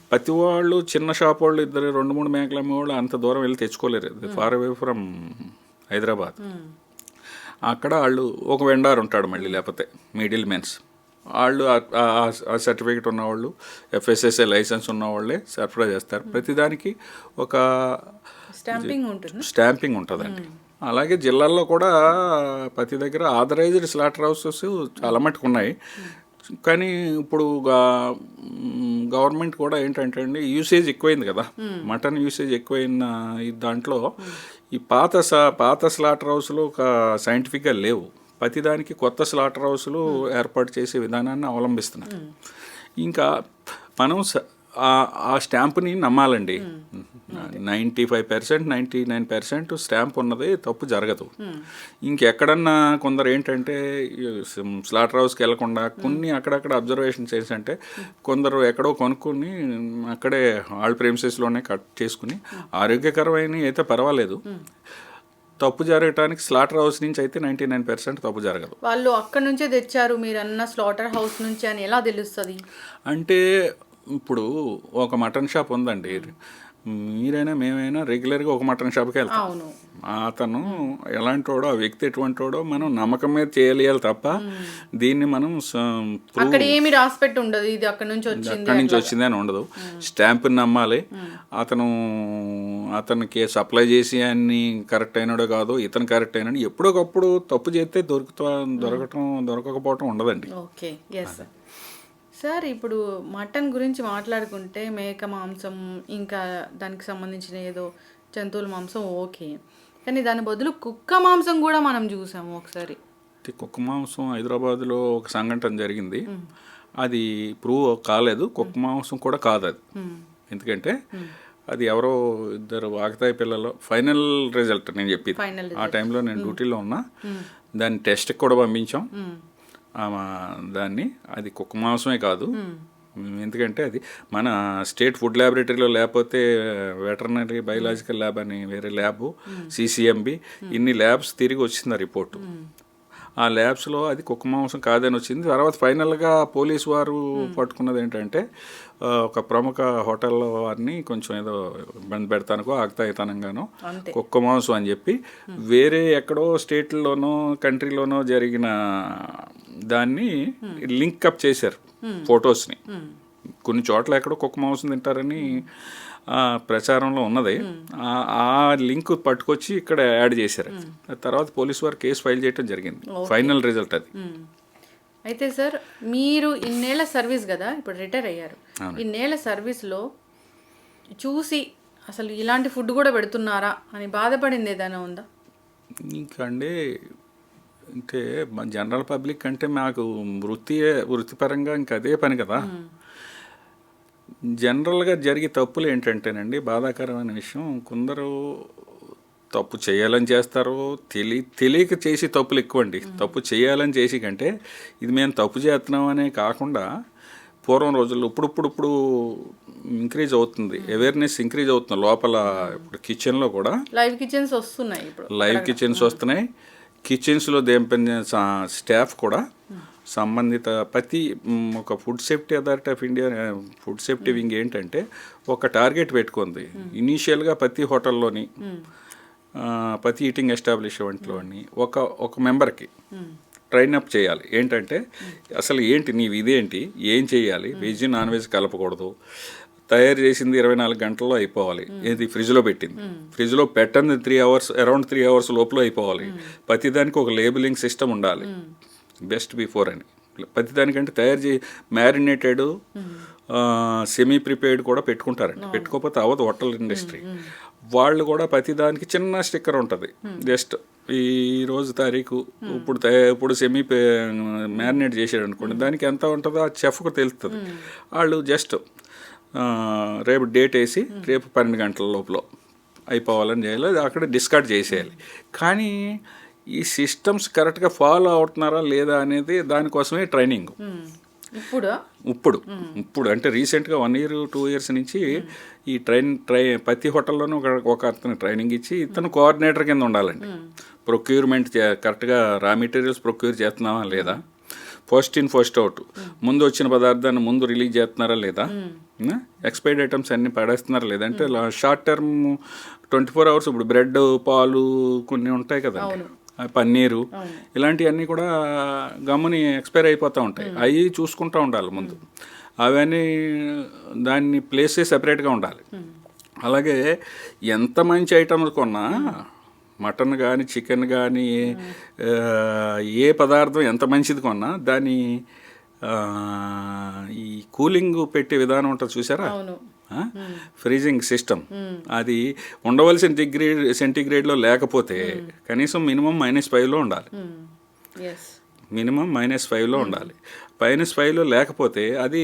Speaker 3: ప్రతి వాళ్ళు చిన్న షాప్ వాళ్ళు 2-3 మేకలు అమ్మేవాళ్ళు అంత దూరం వెళ్ళి తెచ్చుకోలేరు, ఫార్ అవే ఫ్రమ్ హైదరాబాద్. అక్కడ వాళ్ళు ఒక వెండర్ ఉంటాడు మళ్ళీ, లేకపోతే మిడిల్ మెన్స్ వాళ్ళు ఆ సర్టిఫికేట్ ఉన్నవాళ్ళు, FSSA లైసెన్స్ ఉన్నవాళ్ళే సరఫరా చేస్తారు. ప్రతిదానికి ఒక స్టాంపింగ్ ఉంటుందండి. అలాగే జిల్లాల్లో కూడా ప్రతి దగ్గర ఆథరైజ్డ్ స్లాటర్ హౌసెస్ చాలా మటుకు ఉన్నాయి. కానీ ఇప్పుడు గవర్నమెంట్ కూడా ఏంటంటే అండి, యూసేజ్ ఎక్కువైంది కదా, మటన్ యూసేజ్ ఎక్కువైన దాంట్లో ఈ పాత స్లాటర్ హౌస్లు ఒక సైంటిఫిక్గా లేవు. ప్రతిదానికి కొత్త స్లాటర్ హౌస్లు ఏర్పాటు చేసే విధానాన్ని అవలంబిస్తున్నారు. ఇంకా మనం ఆ స్టాంపుని నమ్మాలండి. 95%, 99% స్టాంప్ ఉన్నది తప్పు జరగదు. ఇంకెక్కడన్నా కొందరు ఏంటంటే స్లాటర్ హౌస్కి వెళ్లకుండా కొన్ని అక్కడక్కడ అబ్జర్వేషన్ చేసి, అంటే కొందరు ఎక్కడో కొనుక్కొని అక్కడే వాళ్ళ ప్రేమిసెస్లోనే కట్ చేసుకుని ఆరోగ్యకరమైన అయితే పర్వాలేదు, తప్పు జరగటానికి స్లాటర్ హౌస్ నుంచి అయితే 99% తప్పు జరగదు.
Speaker 2: వాళ్ళు అక్కడ నుంచే తెచ్చారు మీరు అన్న స్లాటర్ హౌస్ నుంచి అని ఎలా తెలుస్తుంది?
Speaker 3: అంటే ఇప్పుడు ఒక మటన్ షాప్ ఉందండి, మీరైనా మేమైనా రెగ్యులర్గా ఒక మటన్ షాప్కి వెళ్తాం. అతను ఎలాంటి వాడో, ఆ వ్యక్తి ఎటువంటి వాడో మనం నమ్మకం మీద చేయాలి తప్ప దీన్ని మనం
Speaker 2: అక్కడ ఏమి రాసిపెట్టి ఉండదు, ఇది అక్కడి నుంచి
Speaker 3: వచ్చింది అని ఉండదు. స్టాంపుని నమ్మాలి. అతనికి సప్లై చేసి అన్ని కరెక్ట్ అయినాడో కాదో, ఇతను కరెక్ట్ అయినాడు. ఎప్పుడొకప్పుడు తప్పు చేస్తే దొరకకపోవటం ఉండదండి.
Speaker 2: Okay, yes sir. ఇప్పుడు మటన్ గురించి మాట్లాడుకుంటే మేక మాంసం, ఇంకా దానికి సంబంధించిన ఏదో జంతువుల మాంసం ఓకే, కానీ దాని బదులు కుక్క మాంసం కూడా మనం చూసాము ఒకసారి.
Speaker 3: కుక్క మాంసం హైదరాబాద్లో ఒక సంఘటన జరిగింది, అది ప్రూవ్ కాలేదు. కుక్క మాంసం కూడా కాదు అది, ఎందుకంటే అది ఎవరో 2 వాగతాయి పిల్లలు ఫైనల్ రిజల్ట్ నేను చెప్పింది. ఆ టైంలో నేను డ్యూటీలో ఉన్నా, దాన్ని టెస్ట్కి కూడా పంపించాం దాన్ని. అది కుక్క మాంసమే కాదు, ఎందుకంటే అది మన స్టేట్ ఫుడ్ ల్యాబొరేటరీలో, లేకపోతే వెటర్నరీ బయలాజికల్ ల్యాబ్ అని వేరే ల్యాబ్, CCMB, ఇన్ని ల్యాబ్స్ తిరిగి వచ్చింది రిపోర్టు. ఆ ల్యాబ్స్లో అది కుక్క మాంసం కాదని వచ్చింది. తర్వాత ఫైనల్గా పోలీసు వారు పట్టుకున్నది ఏంటంటే ఒక ప్రముఖ హోటల్లో వారిని కొంచెం ఏదో ఇబ్బంది పెడతానుకో ఆగతాయితనంగానో కుక్క మాంసం అని చెప్పి వేరే ఎక్కడో స్టేట్లోనో కంట్రీలోనో జరిగిన దాన్ని లింకప్ చేశారు ఫొటోస్ని. కొన్ని చోట్ల ఎక్కడో కుక్క మాంసం తింటారని ప్రచారంలో ఉన్నది. ఆ లింక్ పట్టుకొచ్చి ఇక్కడ యాడ్ చేశారు. తర్వాత పోలీసు వారు కేసు ఫైల్ చేయడం జరిగింది. ఫైనల్ రిజల్ట్ అది.
Speaker 2: అయితే సార్ మీరు ఇన్నేళ్ల సర్వీస్ కదా, ఇప్పుడు రిటైర్ అయ్యారు, ఇన్నేళ్ల సర్వీస్లో చూసి అసలు ఇలాంటి ఫుడ్ కూడా పెడుతున్నారా అని బాధపడింది ఏదైనా ఉందా?
Speaker 3: ఇంకా అంటే జనరల్ పబ్లిక్ అంటే మాకు వృత్తిపరంగా ఇంకా అదే పని కదా. జనరల్గా జరిగే తప్పులు ఏంటంటేనండి, బాధాకరమైన విషయం, కొందరు తప్పు చేయాలని చేస్తారు, తెలియక చేసి తప్పులు ఎక్కువ అండి. తప్పు చేయాలని చేసి కంటే ఇది మేము తప్పు చేస్తున్నాం అనే కాకుండా పూర్వం రోజుల్లో ఇప్పుడు ఇంక్రీజ్ అవుతుంది, అవేర్నెస్ ఇంక్రీజ్ అవుతుంది లోపల. ఇప్పుడు కిచెన్లో కూడా
Speaker 2: లైవ్ కిచెన్స్ వస్తున్నాయి, ఇప్పుడు
Speaker 3: లైవ్ కిచెన్స్ వస్తున్నాయి. కిచెన్స్లో స్టాఫ్ కూడా సంబంధిత ఒక food safety authority of India food safety wing ఏంటంటే ఒక టార్గెట్ పెట్టుకుంది. ఇనీషియల్గా ప్రతి హోటల్లోని ప్రతి ఈటింగ్ ఎస్టాబ్లిష్మెంట్లోని ఒక మెంబర్కి ట్రైన్ అప్ చేయాలి. ఏంటంటే అసలు ఏంటి నీవు ఇదేంటి, ఏం చేయాలి, వెజ్ నాన్ వెజ్ కలపకూడదు, తయారు చేసింది 24 గంటల్లో అయిపోవాలి, ఏది ఫ్రిడ్జ్లో పెట్టింది, ఫ్రిడ్జ్లో పెట్టంది 3 hours, అరౌండ్ 3 hours లోపల అయిపోవాలి, ప్రతిదానికి ఒక లేబులింగ్ సిస్టమ్ ఉండాలి, బెస్ట్ బిఫోర్ అని. ప్రతిదానికంటే తయారు మ్యారినేటెడ్ సెమీ ప్రిపేర్డ్ కూడా పెట్టుకుంటారండి. పెట్టుకోకపోతే అవ్వదు. హోటల్ ఇండస్ట్రీ వాళ్ళు కూడా ప్రతిదానికి చిన్న స్టిక్కర్ ఉంటుంది, జస్ట్ ఈ రోజు తారీఖు, ఇప్పుడు సెమీ మ్యారినేట్ చేసాడు అనుకోండి, దానికి ఎంత ఉంటుందో ఆ చెఫ్కు తెలుస్తుంది. వాళ్ళు జస్ట్ రేపు డేట్ వేసి రేపు 12 గంటల లోపల అయిపోవాలని చేయాలి, అక్కడ డిస్కార్డ్ చేసేయాలి. కానీ ఈ సిస్టమ్స్ కరెక్ట్గా ఫాలో అవుతున్నారా లేదా అనేది దానికోసమే ట్రైనింగ్. ఇప్పుడు అంటే రీసెంట్గా 1 year 2 years నుంచి ఈ ప్రతి హోటల్లోనూ ఒక అతను ట్రైనింగ్ ఇచ్చి ఇతను కోఆర్డినేటర్ కింద ఉండాలండి. ప్రొక్యూర్మెంట్ కరెక్ట్గా రా మెటీరియల్స్ ప్రొక్యూర్ చేస్తున్నావా లేదా, ఫస్ట్ ఇన్ ఫస్ట్ అవుట్, ముందు వచ్చిన పదార్థాన్ని ముందు రిలీజ్ చేస్తున్నారా లేదా, ఎక్స్పైర్డ్ ఐటమ్స్ అన్ని పడేస్తున్నారా లేదా, అంటే షార్ట్ టర్మ్ 24 hours ఇప్పుడు బ్రెడ్, పాలు కొన్ని ఉంటాయి కదండి, పన్నీరు, ఇలాంటివన్నీ కూడా గమ్ముని ఎక్స్పైర్ అయిపోతూ ఉంటాయి. అవి చూసుకుంటూ ఉండాలి ముందు. అవన్నీ దాన్ని ప్లేసే సెపరేట్గా ఉండాలి. అలాగే ఎంత మంచి ఐటమ్స్ కొన్నా, మటన్ కానీ చికెన్ కానీ ఏ పదార్థం ఎంత మంచిది కొన్నా దాని ఈ కూలింగ్ పెట్టే విధానం ఉంటుంది చూసారా, ఫ్రీజింగ్ సిస్టమ్, అది ఉండవలసిన సెంటిగ్రేడ్లో లేకపోతే కనీసం మినిమం -5లో ఉండాలి. మినిమం -5లో ఉండాలి. -5లో లేకపోతే అది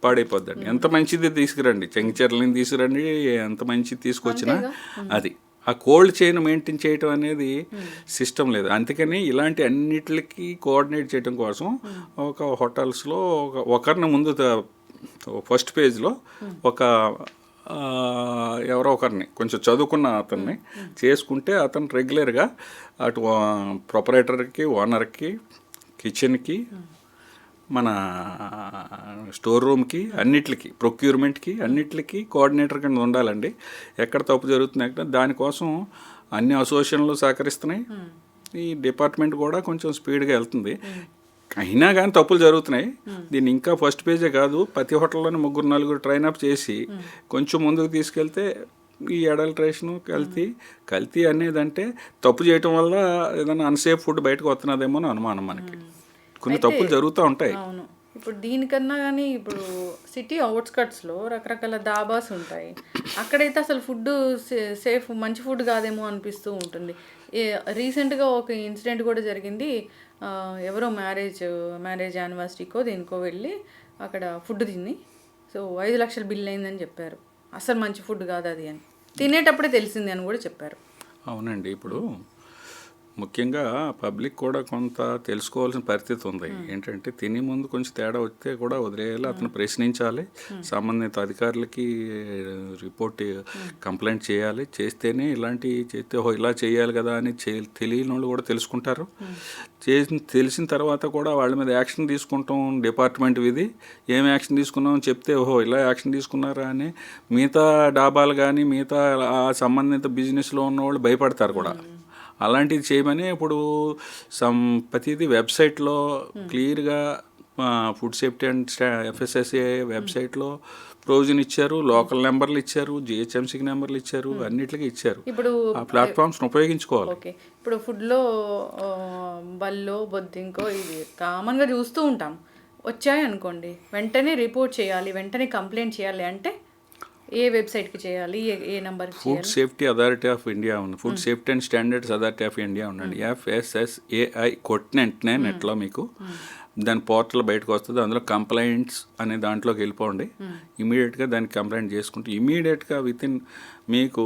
Speaker 3: పాడైపోద్దండి. ఎంత మంచిది తీసుకురండి, చెంగిచెర్లని తీసుకురండి, ఎంత మంచిది తీసుకొచ్చినా అది ఆ కోల్డ్ చైన్ మెయింటైన్ చేయటం అనేది సిస్టమ్ లేదు. అందుకని ఇలాంటి అన్నిటికీ కోఆర్డినేట్ చేయడం కోసం ఒక హోటల్స్లో ఒకరిని ముందు ఫస్ట్ పేజ్లో ఎవరో ఒకరిని కొంచెం చదువుకున్న అతన్ని చేసుకుంటే అతను రెగ్యులర్గా అటు ప్రొపరేటర్కి, ఓనర్కి, కిచెన్కి, మన స్టోర్ రూమ్కి, అన్నిటికి, ప్రొక్యూర్మెంట్కి, అన్నిటికీ కోఆర్డినేటర్ కింద ఉండాలండి. ఎక్కడ తప్పు జరుగుతుంది దానికోసం అన్ని అసోసియేషన్లు సహకరిస్తున్నాయి. ఈ డిపార్ట్మెంట్ కూడా కొంచెం స్పీడ్గా వెళ్తుంది. అయినా కానీ తప్పులు జరుగుతున్నాయి. దీన్ని ఇంకా ఫస్ట్ పేజే కాదు, ప్రతి హోటల్లోనే 3-4 ట్రైన్ అప్ చేసి కొంచెం ముందుకు తీసుకెళ్తే ఈ అడల్ట్రేషను, కల్తీ అనేది అంటే తప్పు చేయటం వల్ల ఏదైనా అన్సేఫ్ ఫుడ్ బయటకు వస్తున్నదేమో అని అనుమానం. మనకి కొన్ని తప్పులు జరుగుతూ ఉంటాయి.
Speaker 2: అవును. ఇప్పుడు దీనికన్నా కానీ ఇప్పుడు సిటీ అవుట్స్కట్స్లో రకరకాల దాబాస్ ఉంటాయి. అక్కడైతే అసలు ఫుడ్ సేఫ్, మంచి ఫుడ్ కాదేమో అనిపిస్తూ ఉంటుంది. రీసెంట్గా ఒక ఇన్సిడెంట్ కూడా జరిగింది. ఎవరో మ్యారేజ్ యానివర్సరీకో దేనికో వెళ్ళి అక్కడ ఫుడ్ తిని 5 లక్షల బిల్ అయిందని చెప్పారు. అసలు మంచి ఫుడ్ కాదు అది అని, తినేటప్పుడే తెలిసింది అని కూడా చెప్పారు.
Speaker 3: అవునండి. ఇప్పుడు ముఖ్యంగా పబ్లిక్ కూడా కొంత తెలుసుకోవాల్సిన పరిస్థితి ఉంది. ఏంటంటే తినే ముందు కొంచెం తేడా వస్తే కూడా వదిలేయాలి, అతను ప్రశ్నించాలి, సంబంధిత అధికారులకి రిపోర్ట్ కంప్లైంట్ చేయాలి. చేస్తేనే ఇలాంటివి చేస్తే ఇలా చేయాలి కదా అని తెలియని వాళ్ళు కూడా తెలుసుకుంటారు. తెలిసిన తర్వాత కూడా వాళ్ళ మీద యాక్షన్ తీసుకుంటాం. డిపార్ట్మెంట్ విధి ఏం యాక్షన్ తీసుకున్నామని చెప్తే ఇలా యాక్షన్ తీసుకున్నారా అని మిగతా డాబాలు కానీ మిగతా ఆ సంబంధిత బిజినెస్లో ఉన్న వాళ్ళు భయపడతారు కూడా. అలాంటిది చేయమని ఇప్పుడు ప్రతిదీ వెబ్సైట్లో క్లియర్గా ఫుడ్ సేఫ్టీ అండ్ FSSAI వెబ్సైట్లో ప్రొవిజన్ ఇచ్చారు, లోకల్ నెంబర్లు ఇచ్చారు, GHMCకి నెంబర్లు ఇచ్చారు, అన్నిటికీ ఇచ్చారు.
Speaker 2: ఇప్పుడు
Speaker 3: ఆ ప్లాట్ఫామ్స్ని ఉపయోగించుకోవాలి.
Speaker 2: ఓకే, ఇప్పుడు ఫుడ్లో బల్లో బొద్దింకో ఇది కామన్గా చూస్తూ ఉంటాం. వచ్చాయి అనుకోండి, వెంటనే రిపోర్ట్ చేయాలి, వెంటనే కంప్లైంట్ చేయాలి అంటే ఏ వెబ్సైట్కి చేయాలి, ఏ నెంబర్కి?
Speaker 3: Food safety authority of India ఉంది, food safety and standards authority of India ఉండండి. FSSAI కొట్టిన వెంటనే నెట్లో మీకు దాని పోర్టల్ బయటకు వస్తుంది. అందులో కంప్లైంట్స్ అనే దాంట్లోకి వెళ్ళిపోండి. ఇమీడియట్గా దానికి కంప్లైంట్ చేసుకుంటే ఇమీడియట్గా మీకు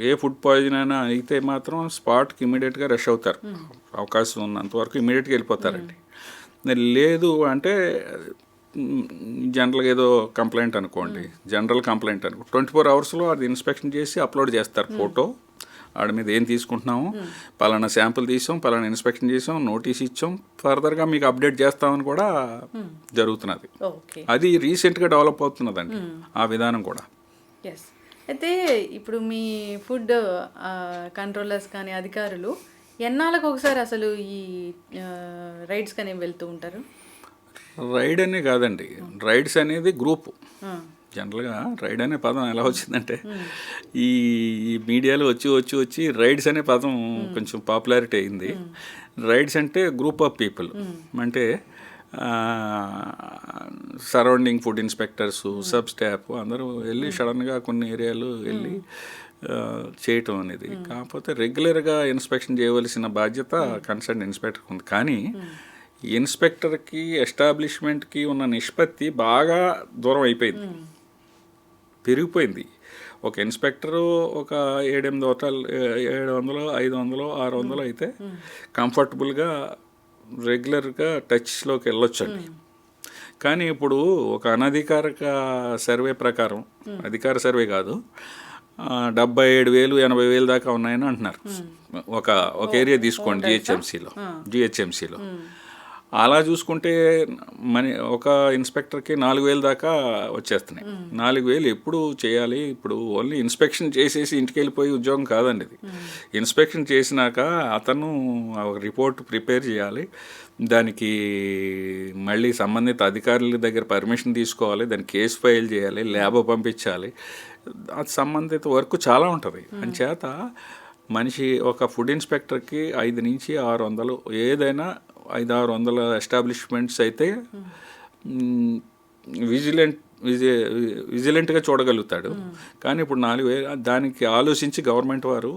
Speaker 3: ఏ ఫుడ్ పాయిజన్ అయినా అయితే మాత్రం స్పాట్కి ఇమీడియట్గా రష్ అవుతారు. అవకాశం ఉన్నంత వరకు ఇమీడియట్గా వెళ్ళిపోతారండి. లేదు అంటే జనరల్గా ఏదో కంప్లైంట్ అనుకోండి, జనరల్ కంప్లైంట్ అనుకో 24 అవర్స్లో అది ఇన్స్పెక్షన్ చేసి అప్లోడ్ చేస్తారు ఫోటో. వాడి మీద ఏం తీసుకుంటున్నాము, పలానా శాంపుల్ తీసాం, పలానా ఇన్స్పెక్షన్ చేసాం, నోటీస్ ఇచ్చాం, ఫర్దర్గా మీకు అప్డేట్ చేస్తామని కూడా జరుగుతున్నది. అది రీసెంట్గా డెవలప్ అవుతున్నదండి ఆ విధానం కూడా.
Speaker 2: ఎస్. అయితే ఇప్పుడు మీ ఫుడ్ కంట్రోలర్స్ కానీ అధికారులు ఎన్నాళ్ళకు ఒకసారి అసలు ఈ రైడ్స్ కానీ వెళ్తూ ఉంటారు?
Speaker 3: రైడ్ అనే కాదండి, రైడ్స్ అనేది గ్రూపు. జనరల్గా రైడ్ అనే పదం ఎలా వచ్చిందంటే ఈ మీడియాలో వచ్చి రైడ్స్ అనే పదం కొంచెం పాపులారిటీ అయింది. రైడ్స్ అంటే గ్రూప్ ఆఫ్ పీపుల్, అంటే surrounding food inspectors, sub staff అందరూ వెళ్ళి సడన్గా కొన్ని ఏరియాలు వెళ్ళి చేయటం అనేది. కాకపోతే రెగ్యులర్గా ఇన్స్పెక్షన్ చేయవలసిన బాధ్యత కన్సర్న్ ఇన్స్పెక్టర్కి ఉంది. కానీ ఇన్స్పెక్టర్కి ఎస్టాబ్లిష్మెంట్కి ఉన్న నిష్పత్తి బాగా దూరం అయిపోయింది, పెరిగిపోయింది. ఒక ఇన్స్పెక్టరు ఒక 700 హోటల్ 700, 500, 600 అయితే కంఫర్టబుల్గా రెగ్యులర్గా టచ్లోకి వెళ్ళొచ్చండి. కానీ ఇప్పుడు ఒక అనధికారిక సర్వే ప్రకారం, అధికార సర్వే కాదు, 77,000, 80,000 దాకా ఉన్నాయని అంటున్నారు. ఒక ఏరియా తీసుకోండి, GHMCలో. అలా చూసుకుంటే ఒక ఇన్స్పెక్టర్కి 4,000 దాకా వచ్చేస్తున్నాయి. 4,000 ఎప్పుడు చేయాలి? ఇప్పుడు ఓన్లీ ఇన్స్పెక్షన్ చేసేసి ఇంటికి వెళ్ళిపోయి ఉద్యోగం కాదండి ఇది. ఇన్స్పెక్షన్ చేసినాక అతను ఒక రిపోర్ట్ ప్రిపేర్ చేయాలి, దానికి మళ్ళీ సంబంధిత అధికారుల దగ్గర పర్మిషన్ తీసుకోవాలి, దానికి కేసు ఫైల్ చేయాలి, ల్యాబ్ పంపించాలి, అది సంబంధిత వర్క్ చాలా ఉంటుంది. అంచేత ఒక ఫుడ్ ఇన్స్పెక్టర్కి 500 నుంచి 600, ఏదైనా 500-600 ఎస్టాబ్లిష్మెంట్స్ అయితే విజిలెంట్గా చూడగలుగుతాడు. కానీ ఇప్పుడు 4,000, దానికి ఆలోచించి గవర్నమెంట్ వారు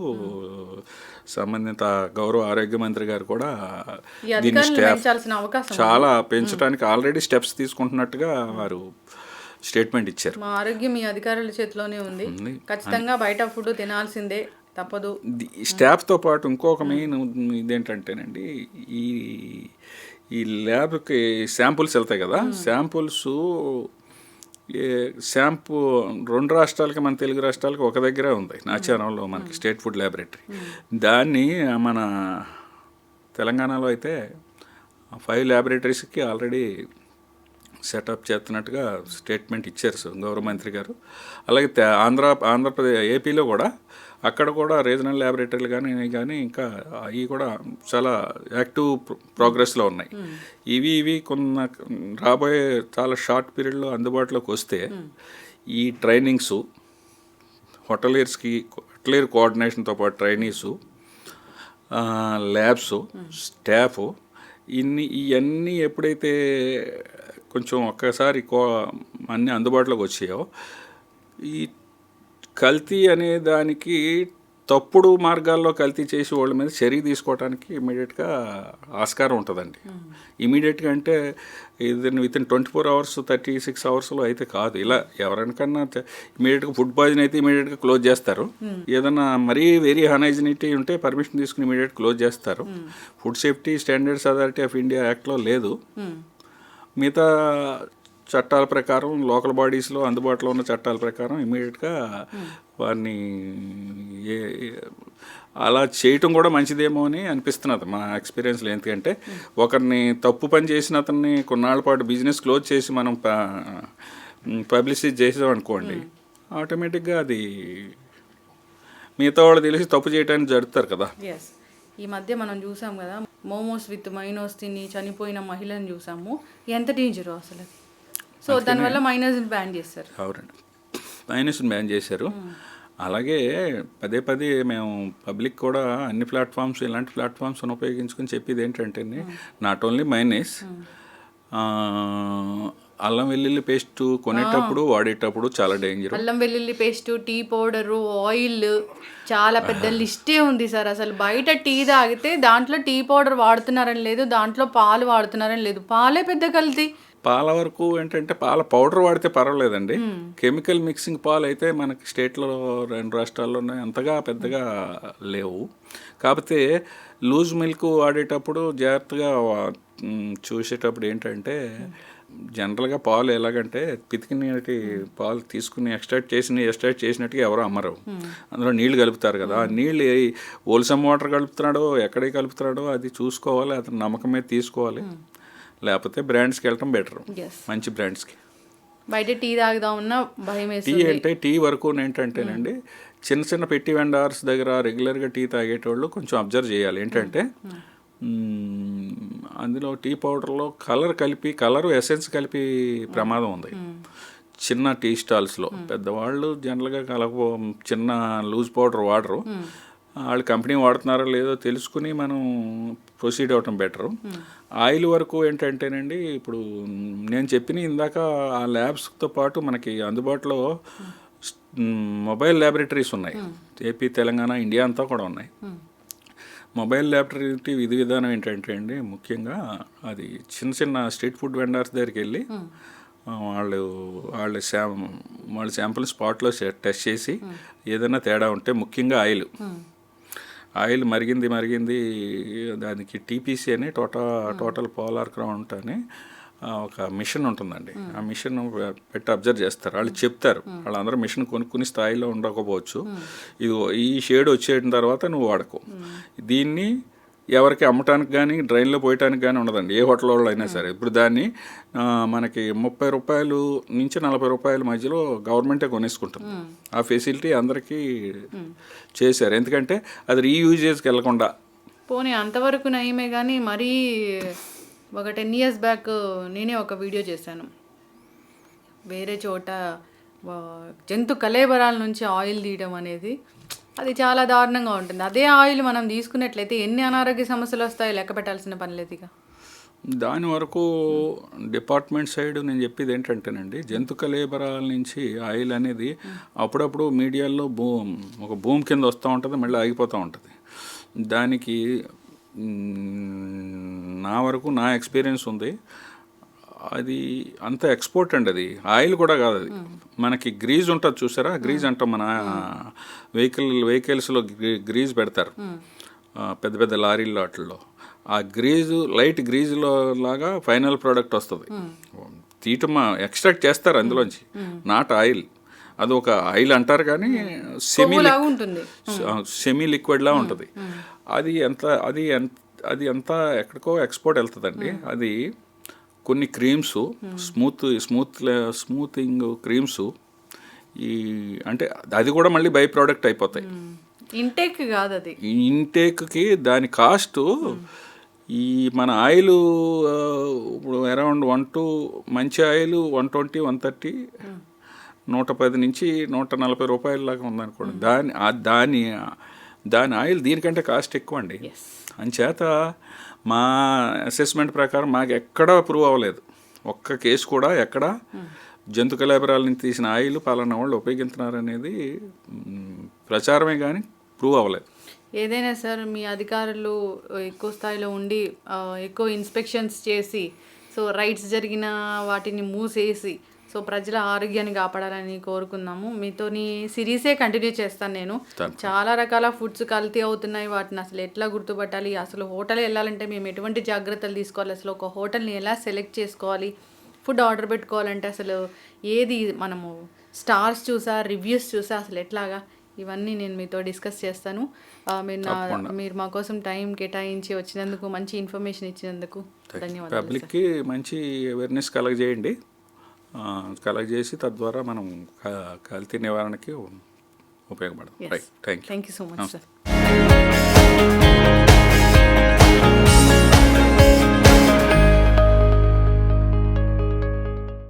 Speaker 3: సంబంధిత గౌరవ ఆరోగ్య మంత్రి గారు కూడా దీన్ని చాలా పెంచడానికి ఆల్రెడీ స్టెప్స్ తీసుకుంటున్నట్టుగా వారు స్టేట్మెంట్ ఇచ్చారు.
Speaker 2: మా ఆరోగ్యం మీ అధికారుల చేతిలోనే ఉంది, ఖచ్చితంగా బయట ఫుడ్ తినాల్సిందే, తప్పదు.
Speaker 3: స్టాఫ్తో పాటు ఇంకొక మెయిన్ ఇదేంటంటేనండి, ఈ ల్యాబ్కి శాంపుల్స్ వెళ్తాయి కదా, శాంపుల్స్ 2 రాష్ట్రాలకి, మన తెలుగు రాష్ట్రాలకి ఒక దగ్గరే ఉంది, నాచారంలో మనకి స్టేట్ ఫుడ్ ల్యాబొరేటరీ. దాన్ని మన తెలంగాణలో అయితే 5 ల్యాబొరేటరీస్కి ఆల్రెడీ సెటప్ చేస్తున్నట్టుగా స్టేట్మెంట్ ఇచ్చారు గౌరవ మంత్రి గారు. అలాగే ఆంధ్రప్రదేశ్, ఏపీలో కూడా అక్కడ కూడా రీజనల్ ల్యాబొరేటరీలు కానీ ఇంకా అవి కూడా చాలా యాక్టివ్ ప్రోగ్రెస్లో ఉన్నాయి. ఇవి కొన్ని రాబోయే చాలా షార్ట్ పీరియడ్లో అందుబాటులోకి వస్తే ఈ ట్రైనింగ్స్, హోటలియర్ కోఆర్డినేషన్తో పాటు ట్రైనీసు, ల్యాబ్స్, స్టాఫ్, ఇవన్నీ ఎప్పుడైతే కొంచెం ఒక్కసారి అన్నీ అందుబాటులోకి వచ్చాయో, ఈ కల్తీ అనే దానికి తప్పుడు మార్గాల్లో కల్తీ చేసి వాళ్ళ మీద చర్య తీసుకోవడానికి ఇమీడియట్గా ఆస్కారం ఉంటుందండి. ఇమీడియట్గా అంటే ఇది వితిన్ 24 hours 36 hoursలో అయితే కాదు. ఇలా ఎవరికన్నా ఇమీడియట్గా ఫుడ్ పాయిజన్ అయితే ఇమీడియట్గా క్లోజ్ చేస్తారు. ఏదన్నా మరీ వెరీ అన్హైజినిటీ ఉంటే పర్మిషన్ తీసుకుని ఇమీడియట్ క్లోజ్ చేస్తారు. Food safety standards authority of India యాక్ట్లో లేదు. మిగతా చట్టాల ప్రకారం లోకల్ బాడీస్లో అందుబాటులో ఉన్న చట్టాల ప్రకారం ఇమీడియట్గా వారిని అలా చేయటం కూడా మంచిదేమో అని అనిపిస్తున్నది మా ఎక్స్పీరియన్స్లో. ఎందుకంటే ఒకరిని తప్పు పని చేసిన అతన్ని కొన్నాళ్ళ పాటు బిజినెస్ క్లోజ్ చేసి మనం పబ్లిసిటీ చేసాం అనుకోండి, ఆటోమేటిక్గా అది మిగతా వాళ్ళు తెలిసి తప్పు చేయడానికి జరుపుతారు కదా.
Speaker 2: ఈ మధ్య మనం చూసాం కదా, మోమోస్ విత్ మైనోస్ తిని చనిపోయిన మహిళను చూసాము. ఎంత డేంజరో అసలు. సో దానివల్ల మైనస్ని బ్యాన్ చేస్తారు.
Speaker 3: అవునండి, మైనస్ని బ్యాన్ చేశారు. అలాగే పదే పదే మేము పబ్లిక్ కూడా అన్ని ప్లాట్ఫామ్స్ ఇలాంటి ప్లాట్ఫామ్స్ని ఉపయోగించుకొని చెప్పేది ఏంటంటే నాట్ ఓన్లీ మైనస్, అల్లం వెల్లుల్లి పేస్ట్ కొనేటప్పుడు వాడేటప్పుడు చాలా డేంజర్.
Speaker 2: అల్లం వెల్లుల్లి పేస్ట్, టీ పౌడరు, ఆయిల్, చాలా పెద్ద లిస్టే ఉంది సార్. అసలు బయట టీ తాగితే దాంట్లో టీ పౌడర్ వాడుతున్నారని లేదు, దాంట్లో పాలు వాడుతున్నారని లేదు. పాలే పెద్ద కల్తీ.
Speaker 3: పాల వరకు ఏంటంటే పాల పౌడర్ వాడితే పర్వాలేదండి. కెమికల్ మిక్సింగ్ పాలు అయితే మనకి స్టేట్లో 2 రాష్ట్రాల్లోనే అంతగా పెద్దగా లేవు. కాకపోతే లూజ్ మిల్క్ వాడేటప్పుడు జాగ్రత్తగా చూసేటప్పుడు ఏంటంటే జనరల్గా పాలు ఎలాగంటే పితికినటి పాలు తీసుకుని ఎక్స్ట్రాక్ట్ చేసినట్టుగా ఎవరో అమ్మరు. అందులో నీళ్లు కలుపుతారు కదా, ఆ నీళ్ళు హోల్సమ్ వాటర్ కలుపుతున్నాడో ఎక్కడికి కలుపుతున్నాడో అది చూసుకోవాలి, అతను నమ్మకం మీద తీసుకోవాలి. లేకపోతే బ్రాండ్స్కి వెళ్ళటం బెటర్, మంచి బ్రాండ్స్కి.
Speaker 2: బయట టీ తాగుదామన్నా భయం వేస్తుంది.
Speaker 3: టీ అంటే టీ వరకు ఏంటంటేనండి, చిన్న చిన్న పెట్టి వెండర్స్ దగ్గర రెగ్యులర్గా టీ తాగేటోళ్ళు కొంచెం అబ్జర్వ్ చేయాలి. ఏంటంటే అందులో టీ పౌడర్లో కలర్ ఎసెన్స్ కలిపి ప్రమాదం ఉంది. చిన్న టీ స్టాల్స్లో పెద్దవాళ్ళు జనరల్గా చిన్న లూజ్ పౌడర్ వాడరు. వాళ్ళు కంపెనీ వాడుతున్నారో లేదో తెలుసుకుని మనం ప్రొసీడ్ అవ్వటం బెటరు. ఆయిల్ వరకు ఏంటంటేనండి, ఇప్పుడు నేను చెప్పిన ఇందాక ఆ ల్యాబ్స్తో పాటు మనకి అందుబాటులో మొబైల్ ల్యాబొరేటరీస్ ఉన్నాయి. ఏపీ, తెలంగాణ, ఇండియా అంతా కూడా ఉన్నాయి. మొబైల్ ల్యాబొరేటరీ విధి విధానం ఏంటంటే అండి, ముఖ్యంగా అది చిన్న చిన్న స్ట్రీట్ ఫుడ్ వెండర్స్ దగ్గరికి వెళ్ళి వాళ్ళ శాంపుల్ స్పాట్లో టెస్ట్ చేసి ఏదైనా తేడా ఉంటే, ముఖ్యంగా ఆయిల్ మరిగింది దానికి టీపీసీ అని టోటల్ పోలార్ కౌంట్ అని ఒక మిషన్ ఉంటుందండి. ఆ మిషన్ పెట్టి అబ్జర్వ్ చేస్తారు. వాళ్ళు చెప్తారు, వాళ్ళందరూ మిషన్ కొనుక్కుని స్థాయిలో ఉండకపోవచ్చు, ఇది ఈ షేడ్ వచ్చేసిన తర్వాత నువ్వు వాడకు. దీన్ని ఎవరికి అమ్మటానికి కానీ డ్రైన్లో పోయటానికి కానీ ఉండదండి, ఏ హోటల్ వాళ్ళు అయినా సరే. ఇప్పుడు దాన్ని మనకి 30 రూపాయలు నుంచి 40 రూపాయల మధ్యలో గవర్నమెంటే కొనేసుకుంటుంది. ఆ ఫెసిలిటీ అందరికీ చేశారు, ఎందుకంటే అది రీయూజేజ్కి వెళ్ళకుండా.
Speaker 2: పోనీ అంతవరకు నయమే, కానీ మరీ ఒక 10 years బ్యాక్ నేనే ఒక వీడియో చేశాను. వేరే చోట జంతు కళేబరాల నుంచి ఆయిల్ తీయడం అనేది అది చాలా దారుణంగా ఉంటుంది. అదే ఆయిల్ మనం తీసుకున్నట్లయితే ఎన్ని అనారోగ్య సమస్యలు వస్తాయో లెక్క పెట్టాల్సిన పని లేదు. ఇక
Speaker 3: దాని వరకు డిపార్ట్మెంట్ సైడ్ నేను చెప్పేది ఏంటంటేనండి, జంతు కళేబరాల నుంచి ఆయిల్ అనేది అప్పుడప్పుడు మీడియాలో ఒక భూమి కింద వస్తూ ఉంటుంది, మళ్ళీ ఆగిపోతూ ఉంటుంది. దానికి నా వరకు నా ఎక్స్పీరియన్స్ ఉంది, అది అంత ఎక్స్పోర్ట్ అండి. అది ఆయిల్ కూడా కాదు, అది మనకి గ్రీజ్ ఉంటుంది చూసారా, గ్రీజ్ అంటాం మన వెహికల్స్లో గ్రీజ్ పెడతారు పెద్ద పెద్ద లారీల్లో వాటిల్లో. ఆ గ్రీజు లైట్ గ్రీజులో లాగా ఫైనల్ ప్రోడక్ట్ వస్తుంది. ఎక్స్ట్రాక్ట్ చేస్తారు అందులోంచి, నాట్ ఆయిల్. అది ఒక ఆయిల్ అంటారు కానీ సెమీ లిక్విడ్లా ఉంటుంది. అది అంతా ఎక్కడికో ఎక్స్పోర్ట్ వెళ్తుందండి. అది కొన్ని క్రీమ్స్, స్మూతింగ్ క్రీమ్స్, అంటే అది కూడా మళ్ళీ బై ప్రోడక్ట్ అయిపోతాయి.
Speaker 2: ఇంటేక్ కాదు అది.
Speaker 3: ఇంటేక్కి దాని కాస్ట్ ఈ మన ఆయిల్ ఇప్పుడు అరౌండ్ మంచి ఆయిల్ 120, 130, 110 నుంచి 140 రూపాయల లాగా ఉందనుకోండి. దాని ఆయిల్ దీనికంటే కాస్ట్ ఎక్కువ అండి. అంచేత మా అసెస్మెంట్ ప్రకారం మాకు ఎక్కడా ప్రూవ్ అవ్వలేదు, ఒక్క కేసు కూడా ఎక్కడ జంతు కళేబరాల నుంచి తీసిన ఆయిల్ పలానా వాళ్ళు ఉపయోగిస్తున్నారు అనేది ప్రచారమే కానీ ప్రూవ్ అవ్వలేదు.
Speaker 2: ఏదైనా సార్ మీ అధికారులు ఎక్కువ స్థాయిలో ఉండి ఎక్కువ ఇన్స్పెక్షన్స్ చేసి సో రైట్స్ జరిగిన వాటిని మూసేసి సో ప్రజల ఆరోగ్యాన్ని కాపాడాలని కోరుకుందాము. మీతోని సిరీసే కంటిన్యూ చేస్తాను నేను. చాలా రకాల ఫుడ్స్ కల్తీ అవుతున్నాయి, వాటిని అసలు ఎట్లా గుర్తుపట్టాలి, అసలు హోటల్ వెళ్ళాలంటే మేము ఎటువంటి జాగ్రత్తలు తీసుకోవాలి, అసలు ఒక హోటల్ని ఎలా సెలెక్ట్ చేసుకోవాలి, ఫుడ్ ఆర్డర్ పెట్టుకోవాలంటే అసలు ఏది మనము స్టార్స్ చూసా రివ్యూస్ చూసా అసలు ఎట్లాగా, ఇవన్నీ నేను మీతో డిస్కస్ చేస్తాను. మీరు మా కోసం టైం కేటాయించి వచ్చినందుకు, మంచి ఇన్ఫర్మేషన్ ఇచ్చినందుకు ధన్యవాదాలు.
Speaker 3: పబ్లిక్కి మంచి అవేర్నెస్ కలగజేయండి, కలగజేసి తద్వారా మనం కల్తీ నివారణకి ఉపయోగపడదు. Right, thank you
Speaker 2: so much sir.